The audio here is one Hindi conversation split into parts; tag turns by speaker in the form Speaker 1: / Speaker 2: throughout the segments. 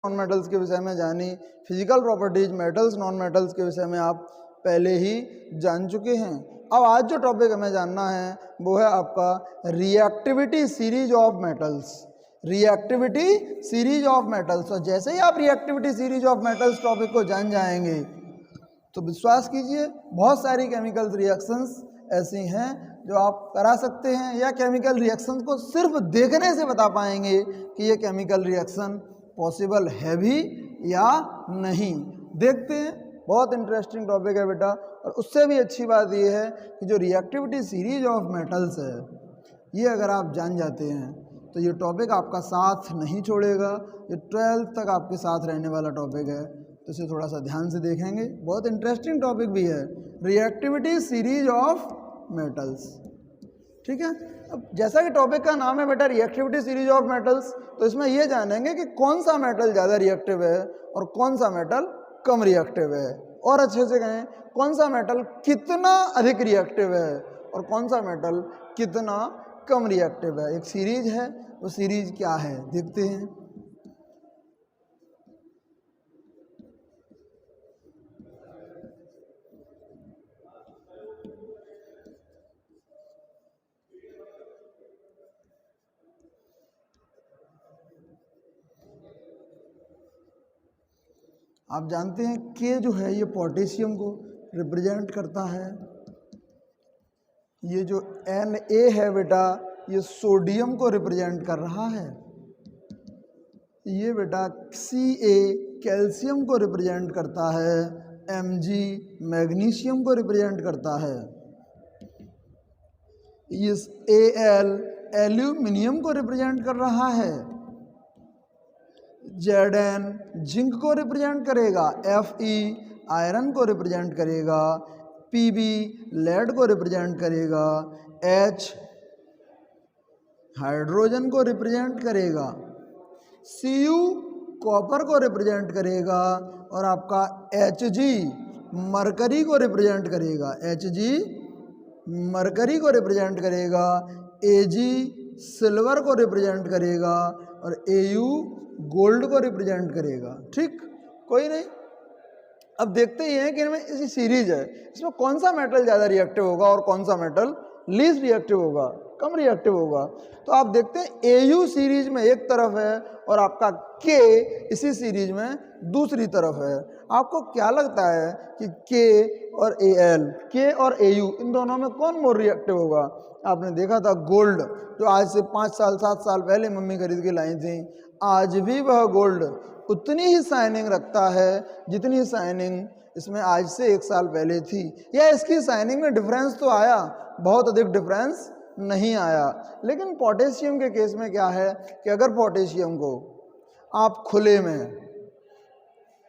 Speaker 1: नॉन मेटल्स के विषय में जानी, physical properties metals non metals के विषय में आप पहले ही जान चुके हैं। अब आज जो टॉपिक हमें जानना है वो है आपका reactivity series of metals. Reactivity series of metals. और जैसे ही आप reactivity series of metals topic को जान जाएंगे तो विश्वास कीजिए बहुत सारी केमिकल रिएक्शंस ऐसी हैं जो आप करा सकते हैं, या केमिकल रिएक्शंस को सिर्फ देखने से बता पाएंगे कि ये केमिकल रिएक्शन पॉसिबल है भी या नहीं। देखते हैं, बहुत इंटरेस्टिंग टॉपिक है बेटा। और उससे भी अच्छी बात ये है कि जो रिएक्टिविटी सीरीज ऑफ मेटल्स है ये अगर आप जान जाते हैं तो ये टॉपिक आपका साथ नहीं छोड़ेगा। ये 12th तक आपके साथ रहने वाला टॉपिक है, तो इसे थोड़ा सा ध्यान से देखेंगे। बहुत इंटरेस्टिंग टॉपिक भी है, रिएक्टिविटी सीरीज ऑफ मेटल्स। ठीक है। अब जैसा कि टॉपिक का नाम है बेटा रिएक्टिविटी सीरीज ऑफ मेटल्स, तो इसमें यह जानेंगे कि कौन सा मेटल ज़्यादा रिएक्टिव है और कौन सा मेटल कम रिएक्टिव है। और अच्छे से कहें, कौन सा मेटल कितना अधिक रिएक्टिव है और कौन सा मेटल कितना कम रिएक्टिव है। एक सीरीज है, वो सीरीज क्या है देखते हैं। आप जानते हैं के जो है ये पोटेशियम को रिप्रेजेंट करता है। ये जो Na है बेटा ये सोडियम को रिप्रेजेंट कर रहा है। ये बेटा Ca कैल्शियम को रिप्रेजेंट करता है। Mg मैग्नीशियम को रिप्रेजेंट करता है। इस Al एल्यूमिनियम को रिप्रेजेंट कर रहा है। Zn जिंक को रिप्रेजेंट करेगा। Fe आयरन को रिप्रेजेंट करेगा। Pb लेड को रिप्रेजेंट करेगा। H हाइड्रोजन को रिप्रेजेंट करेगा। Cu कॉपर को रिप्रेजेंट करेगा। और आपका Hg मरकरी को रिप्रेजेंट करेगा। Hg मरकरी को रिप्रेजेंट करेगा। Ag सिल्वर को रिप्रेजेंट करेगा। और Au गोल्ड को रिप्रेजेंट करेगा। ठीक, कोई नहीं। अब देखते ही हैं कि इनमें इसी सीरीज है, इसमें कौन सा मेटल ज़्यादा रिएक्टिव होगा और कौन सा मेटल लीस्ट रिएक्टिव होगा, कम रिएक्टिव होगा। तो आप देखते हैं Au सीरीज में एक तरफ है और आपका K इसी सीरीज में दूसरी तरफ है। आपको क्या लगता है कि K और Al, K और Au इन दोनों में कौन मोर रिएक्टिव होगा? आपने देखा था गोल्ड जो आज से 5 साल 7 साल पहले मम्मी खरीद के लाई थी, आज भी वह गोल्ड उतनी ही शाइनिंग रखता है जितनी शाइनिंग इसमें आज से 1 साल पहले थी। या इसकी शाइनिंग में डिफरेंस तो आया, बहुत अधिक डिफरेंस नहीं आया। लेकिन पोटेशियम के केस में क्या है कि अगर पोटेशियम को आप खुले में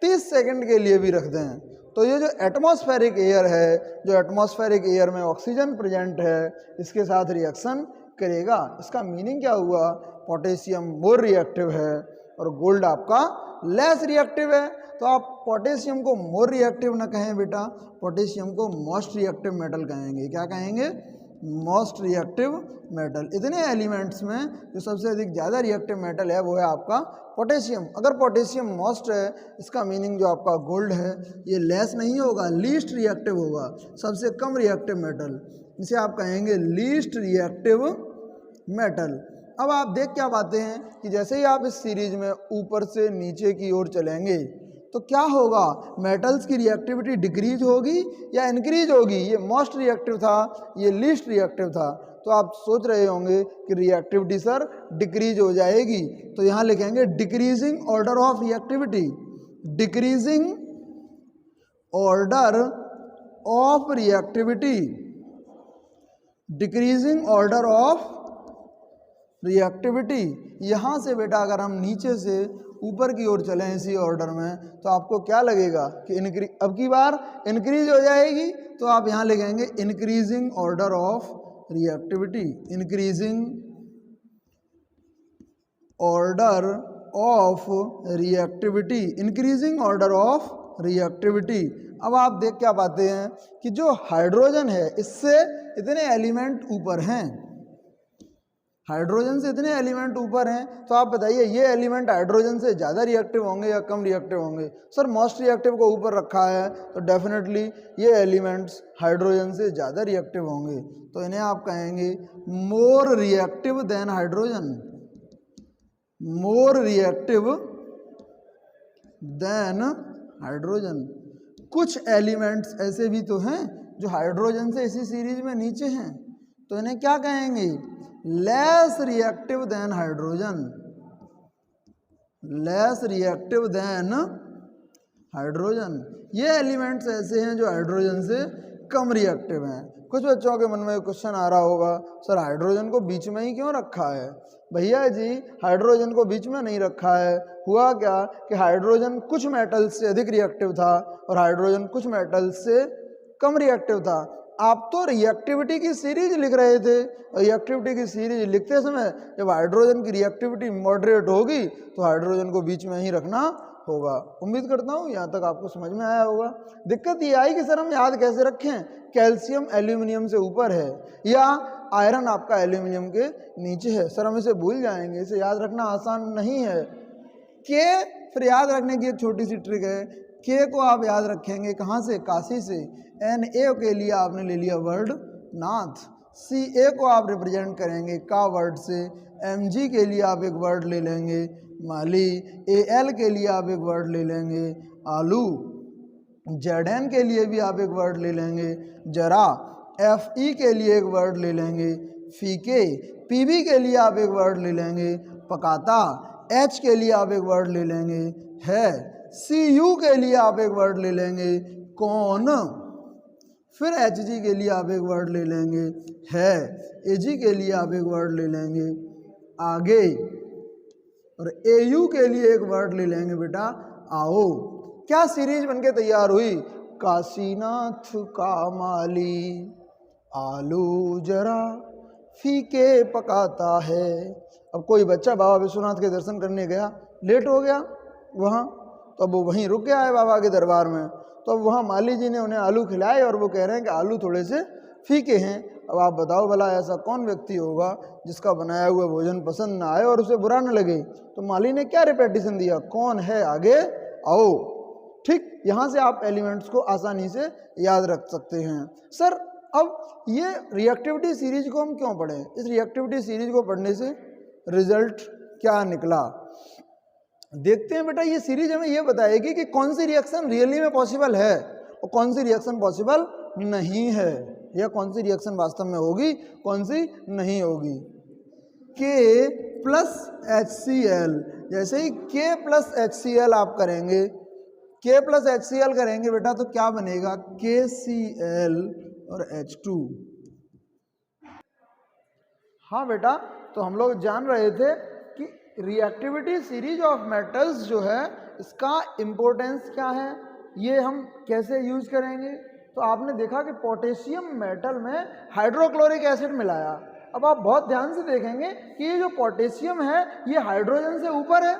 Speaker 1: 30 सेकंड के लिए भी रख दें तो ये जो एटमॉस्फेरिक एयर है, जो एटमॉस्फेरिक एयर में ऑक्सीजन प्रेजेंट है, इसके साथ रिएक्शन करेगा। इसका मीनिंग क्या हुआ? पोटेशियम मोर रिएक्टिव है और गोल्ड आपका लेस रिएक्टिव है। तो आप पोटेशियम को मोर रिएक्टिव ना कहें बेटा, पोटेशियम को मोस्ट रिएक्टिव मेटल कहेंगे। क्या कहेंगे? Most reactive metal. इतने एलिमेंट्स में जो सबसे अधिक ज़्यादा रिएक्टिव मेटल है वो है आपका पोटेशियम। अगर पोटेशियम मोस्ट है, इसका मीनिंग जो आपका गोल्ड है ये लेस नहीं होगा, लीस्ट रिएक्टिव होगा, सबसे कम रिएक्टिव मेटल। इसे आप कहेंगे लीस्ट रिएक्टिव मेटल। अब आप देख क्या पाते हैं कि जैसे ही आप इस सीरीज में ऊपर से नीचे की ओर चलेंगे तो क्या होगा? मेटल्स की रिएक्टिविटी डिक्रीज होगी या इंक्रीज होगी? ये मोस्ट रिएक्टिव था, ये लीस्ट रिएक्टिव था। तो आप सोच रहे होंगे कि रिएक्टिविटी सर डिक्रीज हो जाएगी, तो यहाँ लिखेंगे decreasing order of reactivity. Decreasing order of reactivity, decreasing order of reactivity. यहाँ से बेटा अगर हम नीचे से ऊपर की ओर चलें इसी ऑर्डर में तो आपको क्या लगेगा कि अब की बार इंक्रीज हो जाएगी। तो आप यहाँ लिखेंगे increasing order of reactivity. Increasing order of reactivity, increasing order of reactivity. अब आप देख क्या पाते हैं कि जो हाइड्रोजन है इससे इतने एलिमेंट ऊपर हैं, हाइड्रोजन से इतने एलिमेंट ऊपर हैं, तो आप बताइए ये एलिमेंट हाइड्रोजन से ज़्यादा रिएक्टिव होंगे या कम रिएक्टिव होंगे? सर मोस्ट रिएक्टिव को ऊपर रखा है, तो डेफिनेटली ये एलिमेंट्स हाइड्रोजन से ज़्यादा रिएक्टिव होंगे, तो इन्हें आप कहेंगे more reactive than hydrogen, more reactive than hydrogen. कुछ एलिमेंट्स ऐसे भी तो हैं जो हाइड्रोजन से इसी सीरीज में नीचे हैं, तो इन्हें क्या कहेंगे? Less reactive than hydrogen, less reactive than hydrogen. ये एलिमेंट्स ऐसे हैं जो हाइड्रोजन से कम रिएक्टिव हैं। कुछ बच्चों के मन में क्वेश्चन आ रहा होगा, सर हाइड्रोजन को बीच में ही क्यों रखा है? भैया जी हाइड्रोजन को बीच में नहीं रखा है, हुआ क्या कि हाइड्रोजन कुछ मेटल्स से अधिक रिएक्टिव था और हाइड्रोजन कुछ मेटल्स से कम रिएक्टिव था। आप तो रिएक्टिविटी की सीरीज लिख रहे थे, और रिएक्टिविटी की सीरीज लिखते समय जब हाइड्रोजन की रिएक्टिविटी मॉडरेट होगी तो हाइड्रोजन को बीच में ही रखना होगा। उम्मीद करता हूँ यहाँ तक आपको समझ में आया होगा। दिक्कत ये आई कि सर हम याद कैसे रखें, कैल्शियम एल्यूमिनियम से ऊपर है या आयरन आपका एल्यूमिनियम के नीचे है, सर हम इसे भूल जाएंगे, इसे याद रखना आसान नहीं है। के फिर याद रखने की एक छोटी सी ट्रिक है, के को आप याद रखेंगे कहाँ से? काशी से। एन ए के लिए आपने ले लिया वर्ड नाथ, सी ए को आप रिप्रेजेंट करेंगे का वर्ड से, एम जी के लिए आप एक वर्ड ले लेंगे माली, ए एल के लिए आप एक वर्ड ले लेंगे आलू, जेड एन के लिए भी आप एक वर्ड ले लेंगे जरा, एफ ई के लिए एक वर्ड ले लेंगे फीके, पी बी के लिए आप एक वर्ड ले लेंगे पकाता, एच के लिए आप एक वर्ड ले लेंगे है, सी यू के लिए आप एक वर्ड ले लेंगे कौन, फिर एच जी के लिए आप एक वर्ड ले लेंगे है, ए जी के लिए आप एक वर्ड ले लेंगे आगे, और ए यू के लिए एक वर्ड ले लेंगे बेटा आओ। क्या सीरीज बनके तैयार हुई? काशीनाथ का माली आलू जरा फीके पकाता है। अब कोई बच्चा बाबा विश्वनाथ के दर्शन करने गया, लेट हो गया वहाँ, तो अब वो वहीं रुक गया है बाबा के दरबार में, तो अब वहाँ माली जी ने उन्हें आलू खिलाए और वो कह रहे हैं कि आलू थोड़े से फीके हैं। अब आप बताओ भला ऐसा कौन व्यक्ति होगा जिसका बनाया हुआ भोजन पसंद ना आए और उसे बुरा न लगे? तो माली ने क्या रिपीटिशन दिया? कौन है आगे आओ। ठीक, यहाँ से आप एलिमेंट्स को आसानी से याद रख सकते हैं। सर अब ये रिएक्टिविटी सीरीज को हम क्यों पढ़ें? इस रिएक्टिविटी सीरीज को पढ़ने से रिजल्ट क्या निकला देखते हैं बेटा। ये सीरीज हमें ये बताएगी कि कौन सी रिएक्शन रियली में पॉसिबल है और कौन सी रिएक्शन पॉसिबल नहीं है, या कौन सी रिएक्शन वास्तव में होगी, कौन सी नहीं होगी। के प्लस HCl, जैसे ही के प्लस HCl आप करेंगे, के प्लस HCl करेंगे बेटा तो क्या बनेगा? KCl और H2। हाँ बेटा, तो हम लोग जान रहे थे कि रिएक्टिविटी सीरीज ऑफ मेटल्स जो है इसका इम्पोर्टेंस क्या है, ये हम कैसे यूज करेंगे। तो आपने देखा कि पोटेशियम मेटल में हाइड्रोक्लोरिक एसिड मिलाया। अब आप बहुत ध्यान से देखेंगे कि ये जो पोटेशियम है ये हाइड्रोजन से ऊपर है।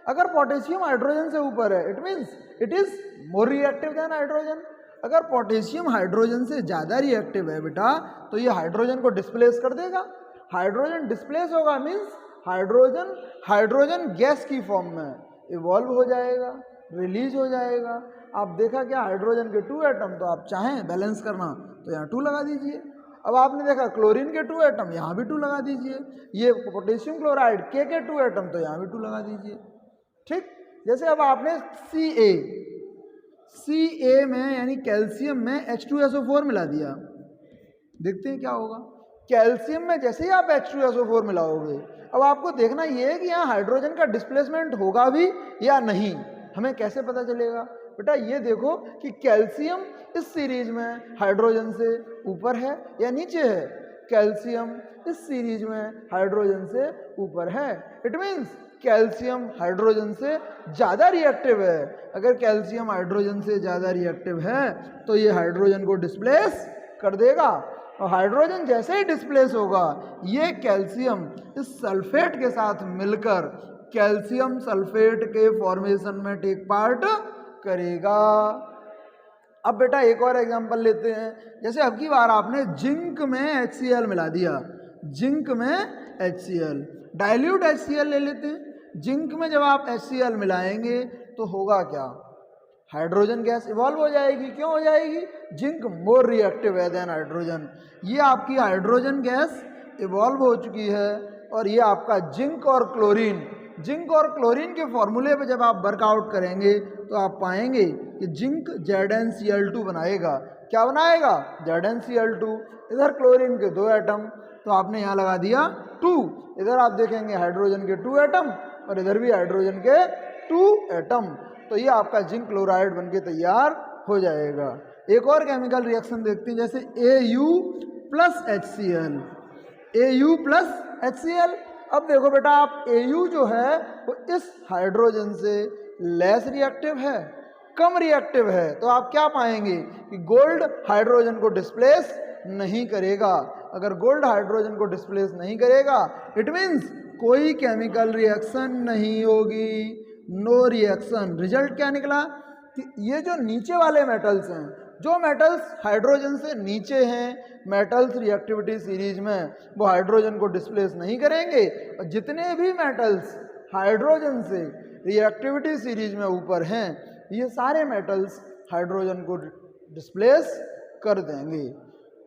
Speaker 1: अगर पोटेशियम हाइड्रोजन से ऊपर है it means it is more reactive than hydrogen. अगर पोटेशियम हाइड्रोजन से ज़्यादा रिएक्टिव है बेटा तो ये हाइड्रोजन को डिस्प्लेस कर देगा। हाइड्रोजन डिस्प्लेस होगा मीन्स हाइड्रोजन गैस की फॉर्म में इवॉल्व हो जाएगा, रिलीज हो जाएगा। आप देखा क्या, हाइड्रोजन के 2 एटम, तो आप चाहें बैलेंस करना तो यहाँ 2 लगा दीजिए। अब आपने देखा क्लोरीन के 2 एटम, यहाँ भी 2 लगा दीजिए। ये पोटेशियम क्लोराइड के 2 एटम, तो यहाँ भी 2 लगा दीजिए। ठीक, जैसे अब आपने Ca में यानी कैल्शियम में H2SO4 मिला दिया, देखते हैं क्या होगा। कैल्शियम में जैसे ही आप H2SO4 मिलाओगे, अब आपको देखना ये है कि यहाँ हाइड्रोजन का डिस्प्लेसमेंट होगा भी या नहीं। हमें कैसे पता चलेगा बेटा? ये देखो कि कैल्शियम इस सीरीज में हाइड्रोजन से ऊपर है या नीचे है। कैल्शियम इस सीरीज में हाइड्रोजन से ऊपर है, इट मीन्स कैल्शियम हाइड्रोजन से ज़्यादा रिएक्टिव है। अगर कैल्शियम हाइड्रोजन से ज़्यादा रिएक्टिव है तो ये हाइड्रोजन को डिस्प्लेस कर देगा, और हाइड्रोजन जैसे ही डिस्प्लेस होगा ये कैल्शियम इस सल्फेट के साथ मिलकर कैल्शियम सल्फेट के फॉर्मेशन में टेक पार्ट करेगा। अब बेटा एक और एग्जांपल लेते हैं। जैसे अब की बार आपने जिंक में HCl मिला दिया, जिंक में HCl। डाइल्यूट HCl ले लेते हैं। जिंक में जब आप HCl मिलाएंगे तो होगा क्या? हाइड्रोजन गैस इवॉल्व हो जाएगी। क्यों हो जाएगी? जिंक मोर रिएक्टिव है देन हाइड्रोजन। ये आपकी हाइड्रोजन गैस इवॉल्व हो चुकी है और ये आपका जिंक और क्लोरीन के फॉर्मूले पे जब आप वर्कआउट करेंगे तो आप पाएंगे कि जिंक ZnCl2 बनाएगा। क्या बनाएगा? ZnCl2। इधर क्लोरीन के 2 एटम, तो आपने यहाँ लगा दिया 2। इधर आप देखेंगे हाइड्रोजन के 2 एटम और इधर भी हाइड्रोजन के 2 एटम। तो ये आपका जिंक क्लोराइड बनके तैयार हो जाएगा। एक और केमिकल रिएक्शन देखते हैं, जैसे Au plus HCl। Au plus HCl। अब देखो बेटा, आप Au जो है वो इस हाइड्रोजन से लेस रिएक्टिव है, कम रिएक्टिव है। तो आप क्या पाएंगे कि गोल्ड हाइड्रोजन को डिस्प्लेस नहीं करेगा। अगर गोल्ड हाइड्रोजन को डिस्प्लेस नहीं करेगा, इट मीन्स कोई केमिकल रिएक्शन नहीं होगी, नो रिएक्शन। रिजल्ट क्या निकला कि ये जो नीचे वाले मेटल्स हैं, जो मेटल्स हाइड्रोजन से नीचे हैं, मेटल्स रिएक्टिविटी सीरीज में वो हाइड्रोजन को डिस्प्लेस नहीं करेंगे, और जितने भी मेटल्स हाइड्रोजन से रिएक्टिविटी सीरीज में ऊपर हैं, ये सारे मेटल्स हाइड्रोजन को डिस्प्लेस कर देंगे।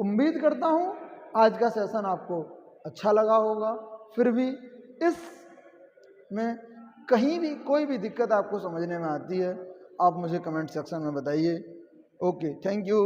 Speaker 1: उम्मीद करता हूँ आज का सेशन आपको अच्छा लगा होगा। फिर भी इस में कहीं भी कोई भी दिक्कत आपको समझने में आती है, आप मुझे कमेंट सेक्शन में बताइए। Okay, thank you.